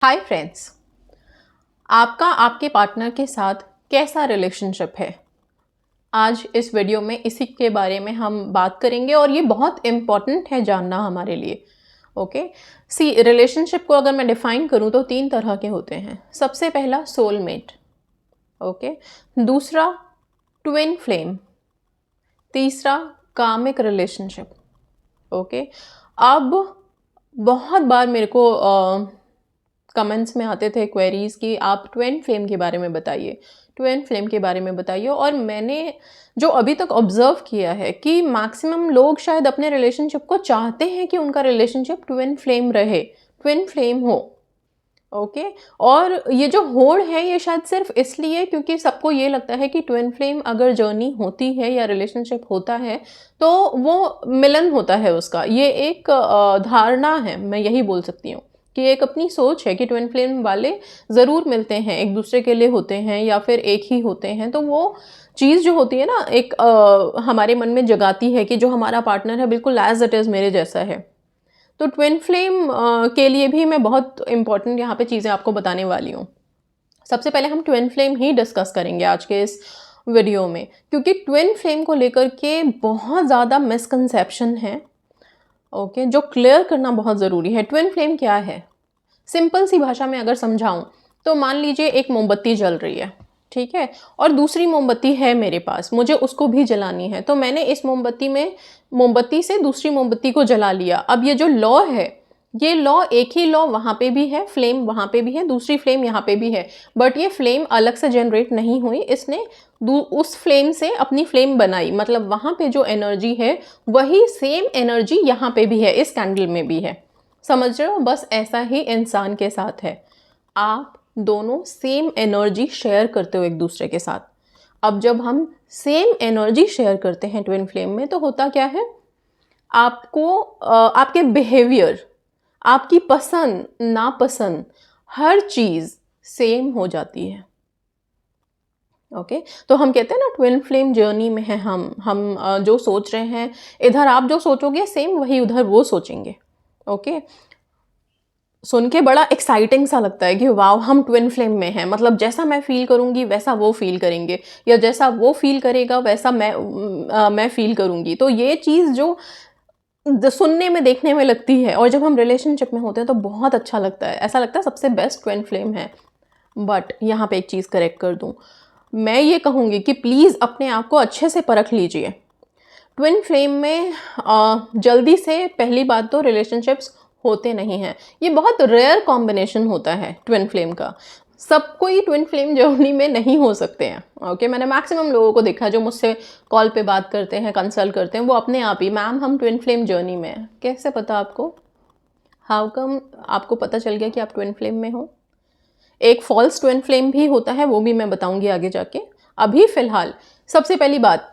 Hi friends, आपका आपके partner के साथ कैसा रिलेशनशिप है। आज इस वीडियो में इसी के बारे में हम बात करेंगे और ये बहुत इम्पॉर्टेंट है जानना हमारे लिए। ओके, सी रिलेशनशिप को अगर मैं डिफाइन करूँ तो 3 तरह के होते हैं। सबसे पहला सोलमेट, ओके, दूसरा ट्विन फ्लेम, तीसरा कामिक रिलेशनशिप। ओके, अब बहुत बार मेरे को कमेंट्स में आते थे क्वेरीज कि आप ट्विन फ्लेम के बारे में बताइए, ट्विन फ्लेम के बारे में बताइए। और मैंने जो अभी तक ऑब्जर्व किया है कि मैक्सिमम लोग शायद अपने रिलेशनशिप को चाहते हैं कि उनका रिलेशनशिप ट्विन फ्लेम रहे, ट्विन फ्लेम हो। ओके, और ये जो होड़ है ये शायद सिर्फ इसलिए क्योंकि सबको ये लगता है कि ट्विन फ्लेम अगर जर्नी होती है या रिलेशनशिप होता है तो वो मिलन होता है उसका। ये एक धारणा है, मैं यही बोल सकती हूँ कि एक अपनी सोच है कि ट्विन फ्लेम वाले ज़रूर मिलते हैं, एक दूसरे के लिए होते हैं या फिर एक ही होते हैं। तो वो चीज़ जो होती है ना एक हमारे मन में जगाती है कि जो हमारा पार्टनर है बिल्कुल एज इट इज़ मेरे जैसा है। तो ट्विन फ्लेम के लिए भी मैं बहुत इंपॉर्टेंट यहाँ पे चीज़ें आपको बताने वाली हूँ। सबसे पहले हम ट्विन फ्लेम ही डिस्कस करेंगे आज के इस वीडियो में, क्योंकि ट्विन फ्लेम को लेकर के बहुत ज़्यादा मिसकंसेप्शन है। ओके, जो क्लियर करना बहुत ज़रूरी है। ट्विन फ्लेम क्या है, सिंपल सी भाषा में अगर समझाऊं तो मान लीजिए एक मोमबत्ती जल रही है, ठीक है, और दूसरी मोमबत्ती है मेरे पास, मुझे उसको भी जलानी है। तो मैंने इस मोमबत्ती से दूसरी मोमबत्ती को जला लिया। अब ये जो लॉ है, ये लॉ एक ही लॉ वहाँ पे भी है, फ्लेम वहाँ पे भी है, दूसरी फ्लेम यहाँ पे भी है, बट ये फ्लेम अलग से जनरेट नहीं हुई, इसने उस फ्लेम से अपनी फ्लेम बनाई। मतलब वहाँ पे जो एनर्जी है वही सेम एनर्जी यहाँ पे भी है, इस कैंडल में भी है। समझ रहे हो? बस ऐसा ही इंसान के साथ है, आप दोनों सेम एनर्जी शेयर करते हो एक दूसरे के साथ। अब जब हम सेम एनर्जी शेयर करते हैं ट्विन फ्लेम में तो होता क्या है, आपको आपके बिहेवियर, आपकी पसंद नापसंद, हर चीज़ सेम हो जाती है। ओके, तो हम कहते हैं ना ट्विन फ्लेम जर्नी में है हम जो सोच रहे हैं, इधर आप जो सोचोगे सेम वही उधर वो सोचेंगे। ओके, सुन के बड़ा एक्साइटिंग सा लगता है कि वाव हम ट्विन फ्लेम में हैं, मतलब जैसा मैं फील करूंगी वैसा वो फील करेंगे, या जैसा वो फील करेगा वैसा मैं फील करूंगी। तो ये चीज़ जो सुनने में देखने में लगती है और जब हम रिलेशनशिप में होते हैं तो बहुत अच्छा लगता है, ऐसा लगता है सबसे बेस्ट ट्विन फ्लेम है। बट यहाँ पे एक चीज़ करेक्ट कर दूँ, मैं ये कहूँगी कि प्लीज़ अपने आप को अच्छे से परख लीजिए। ट्विन फ्लेम में जल्दी से पहली बात तो रिलेशनशिप्स होते नहीं हैं, ये बहुत रेयर कॉम्बिनेशन होता है ट्विन फ्लेम का। सब कोई ट्विन फ्लेम जर्नी में नहीं हो सकते हैं। ओके, मैंने मैक्सिमम लोगों को देखा जो मुझसे कॉल पे बात करते हैं, कंसल्ट करते हैं, वो अपने आप ही मैम हम ट्विन फ्लेम जर्नी में हैं। कैसे पता आपको? हाउ कम आपको पता चल गया कि आप ट्विन फ्लेम में हो? एक फॉल्स ट्विन फ्लेम भी होता है, वो भी मैं बताऊंगी आगे जाके। अभी फ़िलहाल सबसे पहली बात,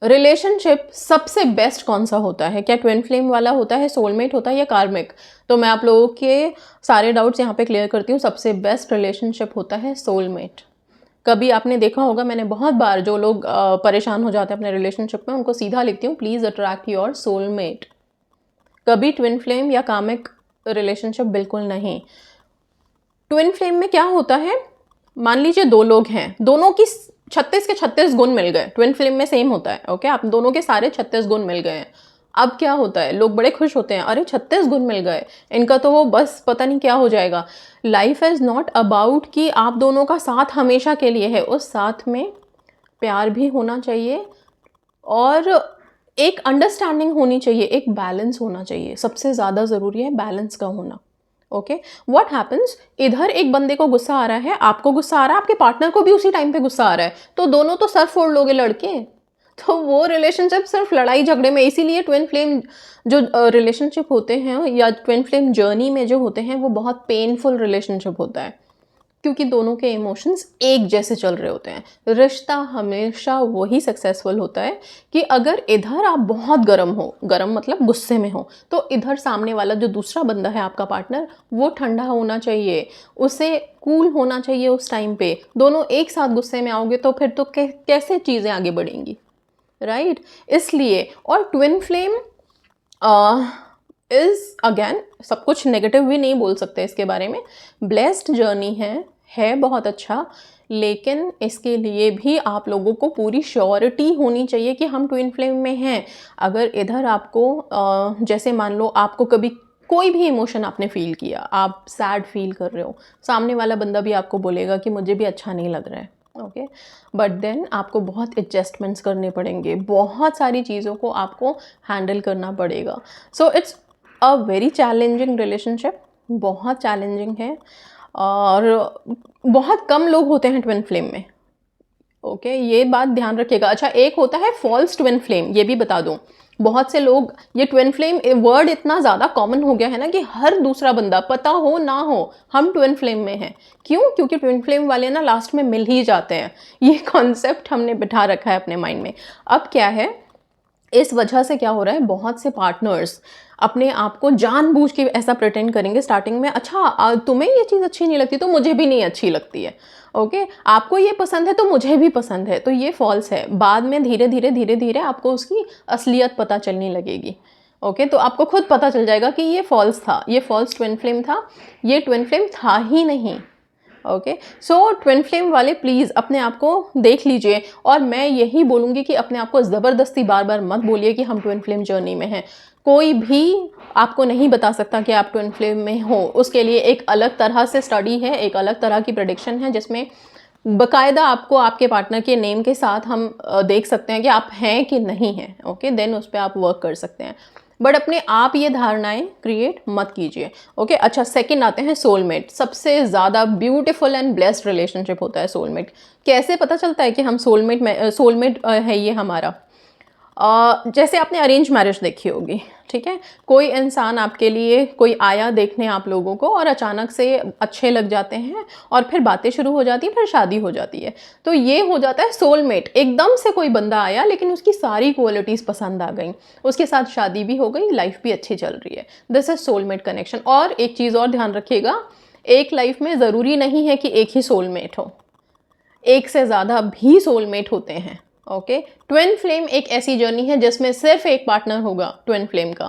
रिलेशनशिप सबसे बेस्ट कौन सा होता है? क्या ट्विन फ्लेम वाला होता है, सोलमेट होता है, या कार्मिक? तो मैं आप लोगों के सारे डाउट्स यहाँ पे क्लियर करती हूँ। सबसे बेस्ट रिलेशनशिप होता है सोलमेट। कभी आपने देखा होगा, मैंने बहुत बार जो लोग परेशान हो जाते हैं अपने रिलेशनशिप में, उनको सीधा लिखती हूँ प्लीज़ अट्रैक्ट योर सोलमेट। कभी ट्विन फ्लेम या कामिक रिलेशनशिप बिल्कुल नहीं। ट्विन फ्लेम में क्या होता है, मान लीजिए 2 लोग हैं, दोनों की 36 के 36 गुण मिल गए। ट्विन फ्लेम में सेम होता है। ओके, आप दोनों के सारे 36 गुण मिल गए हैं। अब क्या होता है, लोग बड़े खुश होते हैं, अरे 36 गुण मिल गए, इनका तो वो बस पता नहीं क्या हो जाएगा। लाइफ इज़ नॉट अबाउट कि आप दोनों का साथ हमेशा के लिए है, उस साथ में प्यार भी होना चाहिए और एक अंडरस्टैंडिंग होनी चाहिए, एक बैलेंस होना चाहिए। सबसे ज़्यादा ज़रूरी है बैलेंस का होना। ओके, व्हाट हैपन्स, इधर एक बंदे को गुस्सा आ रहा है, आपको गुस्सा आ रहा है, आपके पार्टनर को भी उसी टाइम पे गुस्सा आ रहा है, तो दोनों तो सर फोड़ लोगे लड़के। तो वो रिलेशनशिप सिर्फ लड़ाई झगड़े में, इसीलिए ट्विन फ्लेम जो रिलेशनशिप होते हैं या ट्विन फ्लेम जर्नी में जो होते हैं वो बहुत पेनफुल रिलेशनशिप होता है, क्योंकि दोनों के इमोशंस एक जैसे चल रहे होते हैं। रिश्ता हमेशा वही सक्सेसफुल होता है कि अगर इधर आप बहुत गर्म हो, गर्म मतलब गुस्से में हो, तो इधर सामने वाला जो दूसरा बंदा है आपका पार्टनर, वो ठंडा होना चाहिए, उसे कूल होना चाहिए उस टाइम पे। दोनों एक साथ गुस्से में आओगे तो फिर तो कैसे चीज़ें आगे बढ़ेंगी, राइट? इसलिए और ट्विन फ्लेम इज़ अगेन, सब कुछ नेगेटिव भी नहीं बोल सकते इसके बारे में, ब्लेस्ड जर्नी है बहुत अच्छा, लेकिन इसके लिए भी आप लोगों को पूरी श्योरिटी होनी चाहिए कि हम ट्विन फ्लेम में हैं। अगर इधर आपको जैसे मान लो आपको कभी कोई भी इमोशन आपने फील किया, आप सैड फील कर रहे हो, सामने वाला बंदा भी आपको बोलेगा कि मुझे भी अच्छा नहीं लग रहा है, ओके, बट देन आपको बहुत एडजस्टमेंट्स करने पड़ेंगे, बहुत सारी चीज़ों को आपको हैंडल करना पड़ेगा। So it's a very challenging relationship, बहुत चैलेंजिंग है, और बहुत कम लोग होते हैं ट्विन फ्लेम में, ओके, ये बात ध्यान रखिएगा। अच्छा, एक होता है फॉल्स ट्विन फ्लेम, ये भी बता दूं, बहुत से लोग, ये ट्विन फ्लेम वर्ड इतना ज़्यादा कॉमन हो गया है ना कि हर दूसरा बंदा, पता हो ना हो, हम ट्विन फ्लेम में हैं। क्यों? क्योंकि ट्विन फ्लेम वाले ना लास्ट में मिल ही जाते हैं, ये कॉन्सेप्ट हमने बिठा रखा है अपने माइंड में। अब क्या है, इस वजह से क्या हो रहा है, बहुत से पार्टनर्स अपने आप को जानबूझ के ऐसा प्रिटेंड करेंगे स्टार्टिंग में, अच्छा तुम्हें ये चीज़ अच्छी नहीं लगती तो मुझे भी नहीं अच्छी लगती है, ओके, आपको ये पसंद है तो मुझे भी पसंद है, तो ये फॉल्स है। बाद में धीरे धीरे आपको उसकी असलियत पता चलने लगेगी, ओके, तो आपको खुद पता चल जाएगा कि ये फॉल्स था, ये फॉल्स ट्विन फ्लेम था, ये ट्विन फ्लेम था ही नहीं, ओके। सो ट्विन फ्लेम वाले प्लीज़ अपने आप को देख लीजिए, और मैं यही बोलूँगी कि अपने आप को ज़बरदस्ती बार बार मत बोलिए कि हम ट्विन फ्लेम जर्नी में हैं। कोई भी आपको नहीं बता सकता कि आप ट्विन फ्लेम में हो, उसके लिए एक अलग तरह से स्टडी है, एक अलग तरह की प्रेडिक्शन है, जिसमें बाकायदा आपको आपके पार्टनर के नेम के साथ हम देख सकते हैं कि आप हैं कि नहीं हैं, ओके, देन उस पर आप वर्क कर सकते हैं, बट अपने आप ये धारणाएं क्रिएट मत कीजिए, ओके। अच्छा, सेकंड आते हैं सोलमेट। सबसे ज़्यादा ब्यूटीफुल एंड ब्लेस्ड रिलेशनशिप होता है सोलमेट। कैसे पता चलता है कि हम सोलमेट है ये हमारा? जैसे आपने अरेंज मैरिज देखी होगी, ठीक है, कोई इंसान आपके लिए, कोई आया देखने आप लोगों को, और अचानक से अच्छे लग जाते हैं, और फिर बातें शुरू हो जाती हैं, फिर शादी हो जाती है, तो ये हो जाता है सोलमेट। एकदम से कोई बंदा आया, लेकिन उसकी सारी क्वालिटीज़ पसंद आ गई, उसके साथ शादी भी हो गई, लाइफ भी अच्छी चल रही है, दिस इज सोलमेट कनेक्शन। और एक चीज़ और ध्यान रखिएगा, एक लाइफ में ज़रूरी नहीं है कि एक ही सोलमेट हो, एक से ज़्यादा भी सोलमेट होते हैं, ओके। ट्विन फ्लेम एक ऐसी जर्नी है जिसमें सिर्फ एक पार्टनर होगा ट्विन फ्लेम का।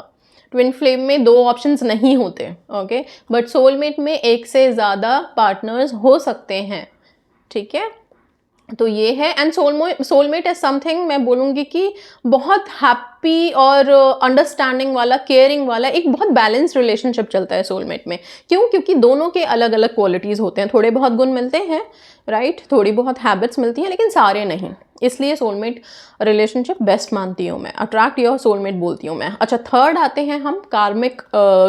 ट्विन फ्लेम में दो ऑप्शंस नहीं होते, ओके, बट सोलमेट में एक से ज़्यादा पार्टनर्स हो सकते हैं, ठीक है। तो ये है, एंड सोलमेट इज समथिंग, मैं बोलूँगी कि बहुत हैप्पी और अंडरस्टैंडिंग वाला, केयरिंग वाला, एक बहुत बैलेंस्ड रिलेशनशिप चलता है सोलमेट में। क्यों? क्योंकि दोनों के अलग अलग क्वालिटीज़ होते हैं, थोड़े बहुत गुण मिलते हैं, राइट, थोड़ी बहुत हैबिट्स मिलती हैं, लेकिन सारे नहीं, इसलिए सोलमेट रिलेशनशिप बेस्ट मानती हूँ मैं, अट्रैक्ट योर सोलमेट बोलती हूँ मैं। अच्छा, थर्ड आते हैं हम कार्मिक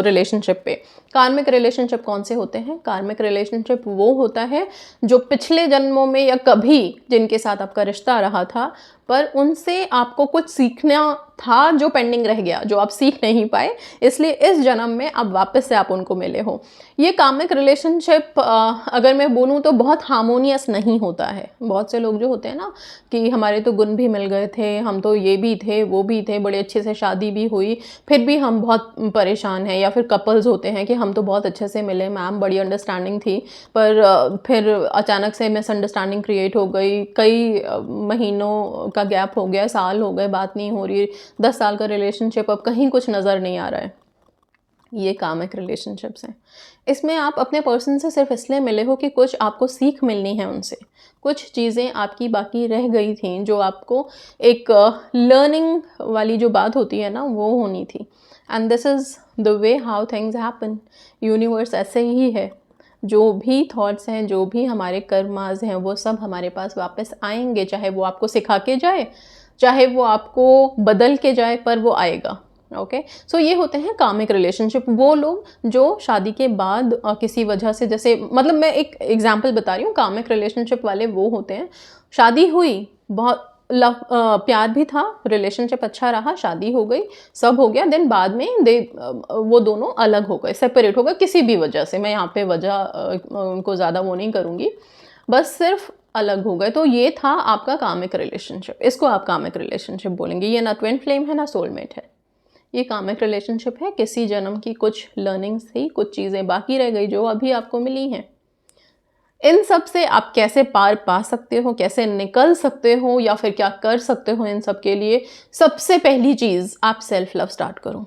रिलेशनशिप पे। कार्मिक रिलेशनशिप कौन से होते हैं? कार्मिक रिलेशनशिप वो होता है जो पिछले जन्मों में या कभी जिनके साथ आपका रिश्ता रहा था, पर उनसे आपको कुछ सीखना था जो पेंडिंग रह गया, जो आप सीख नहीं पाए, इसलिए इस जन्म में अब वापस से आप उनको मिले हो। ये कामिक रिलेशनशिप अगर मैं बोलूँ तो बहुत हार्मोनियस नहीं होता है। बहुत से लोग जो होते हैं ना कि हमारे तो गुण भी मिल गए थे, हम तो ये भी थे, वो भी थे, बड़े अच्छे से शादी भी हुई, फिर भी हम बहुत परेशान हैं। या फिर कपल्स होते हैं कि हम तो बहुत अच्छे से मिले मैम, बड़ी अंडरस्टैंडिंग थी, पर फिर अचानक से मिसअंडरस्टैंडिंग क्रिएट हो गई, कई महीनों का गैप हो गया, साल हो गए, बात नहीं हो रही, 10 साल का रिलेशनशिप, अब कहीं कुछ नज़र नहीं आ रहा है। ये कामिक रिलेशनशिप्स हैं। इसमें आप अपने पर्सन से सिर्फ इसलिए मिले हो कि कुछ आपको सीख मिलनी है उनसे, कुछ चीज़ें आपकी बाकी रह गई थी, जो आपको एक लर्निंग वाली जो बात होती है ना, वो होनी थी। And this is the way how things happen. Universe ऐसे ही है, जो भी थॉट्स हैं, जो भी हमारे कर्मास हैं, वो सब हमारे पास वापस आएंगे, चाहे वो आपको सिखा के जाए, चाहे वो आपको बदल के जाए, पर वो आएगा, ओके। सो ये होते हैं कामिक रिलेशनशिप। वो लोग जो शादी के बाद किसी वजह से, जैसे मतलब मैं एक एग्जांपल बता रही हूँ, कामिक रिलेशनशिप वाले वो होते हैं, शादी हुई, बहुत लव प्यार भी था, रिलेशनशिप अच्छा रहा, शादी हो गई, सब हो गया, देन बाद में वो दोनों अलग हो गए, सेपरेट हो गए किसी भी वजह से, मैं यहाँ पे वजह को ज़्यादा वो नहीं करूँगी, बस सिर्फ अलग हो गए। तो ये था आपका कामिक रिलेशनशिप, इसको आप कामिक रिलेशनशिप बोलेंगे। ये ना ट्विन फ्लेम है ना सोलमेट है, ये कामिक रिलेशनशिप है। किसी जन्म की कुछ लर्निंग्स थी, कुछ चीज़ें बाकी रह गई जो अभी आपको मिली हैं। इन सब से आप कैसे पार पा सकते हो, कैसे निकल सकते हो, या फिर क्या कर सकते हो इन सब के लिए? सबसे पहली चीज़, आप सेल्फ लव स्टार्ट करो।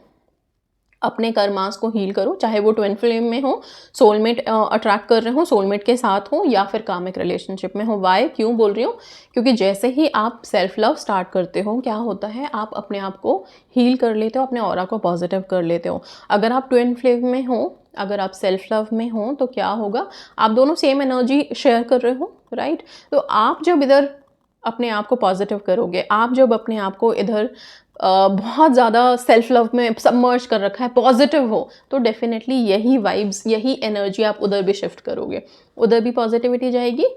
अपने कर्मास को हील करो, चाहे वो ट्विन फ्लेम में हो, सोलमेट अट्रैक्ट कर रहे हो, सोलमेट के साथ हो, या फिर कामिक रिलेशनशिप में हो। वाई, क्यों बोल रही हूँ? क्योंकि जैसे ही आप सेल्फ लव स्टार्ट करते हो, क्या होता है, आप अपने आप को हील कर लेते हो, अपने ऑरा को पॉजिटिव कर लेते हो। अगर आप ट्विन फ्लेम में हो, अगर आप सेल्फ लव में हो, तो क्या होगा, आप दोनों सेम एनर्जी शेयर कर रहे हो, राइट। तो आप जब इधर अपने आप को पॉजिटिव करोगे, आप जब अपने आप को इधर बहुत ज़्यादा सेल्फ लव में सबमर्ज कर रखा है, पॉजिटिव हो, तो डेफिनेटली यही वाइब्स, यही एनर्जी आप उधर भी शिफ्ट करोगे। उधर भी पॉजिटिविटी जाएगी,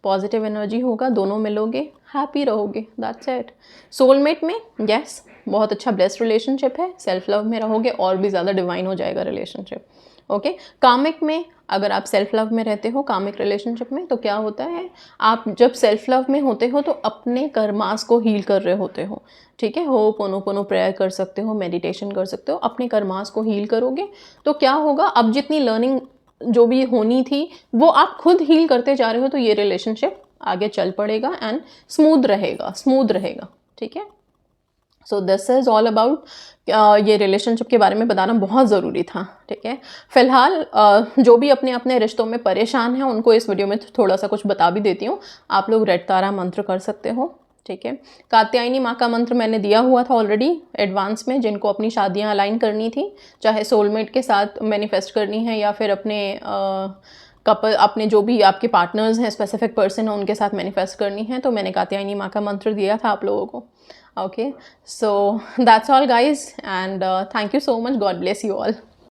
पॉजिटिव एनर्जी होगा, दोनों मिलोगे, हैप्पी रहोगे, दैट्स इट। सोलमेट में यस, बहुत अच्छा ब्लेस्ड रिलेशनशिप है, सेल्फ लव में रहोगे और भी ज़्यादा डिवाइन हो जाएगा रिलेशनशिप। ओके, कामिक में अगर आप सेल्फ लव में रहते हो, कामिक रिलेशनशिप में, तो क्या होता है, आप जब सेल्फ लव में होते हो तो अपने कर्मास को हील कर रहे होते हो, ठीक है। होपोनोपोनो प्रेयर कर सकते हो, मेडिटेशन कर सकते हो, अपने कर्मास को हील करोगे, तो क्या होगा, अब जितनी लर्निंग जो भी होनी थी वो आप खुद हील करते जा रहे हो, तो ये रिलेशनशिप आगे चल पड़ेगा एंड स्मूथ रहेगा, ठीक है। So this is all about, ये रिलेशनशिप के बारे में बताना बहुत ज़रूरी था, ठीक है। फ़िलहाल जो भी अपने अपने रिश्तों में परेशान हैं, उनको इस वीडियो में थोड़ा सा कुछ बता भी देती हूँ। आप लोग रेड तारा मंत्र कर सकते हो, ठीक है। कात्यायनी माँ का मंत्र मैंने दिया हुआ था ऑलरेडी एडवांस में, जिनको अपनी शादियाँ अलाइन करनी थी, चाहे सोलमेट के साथ मैनिफेस्ट करनी है या फिर अपने कपल, अपने जो भी आपके पार्टनर्स हैं, स्पेसिफिक पर्सन है, उनके साथ मैनिफेस्ट करनी है, तो मैंने कात्यायनी माँ का मंत्र दिया था आप लोगों को। Okay, so that's all guys, and thank you so much. God bless you all.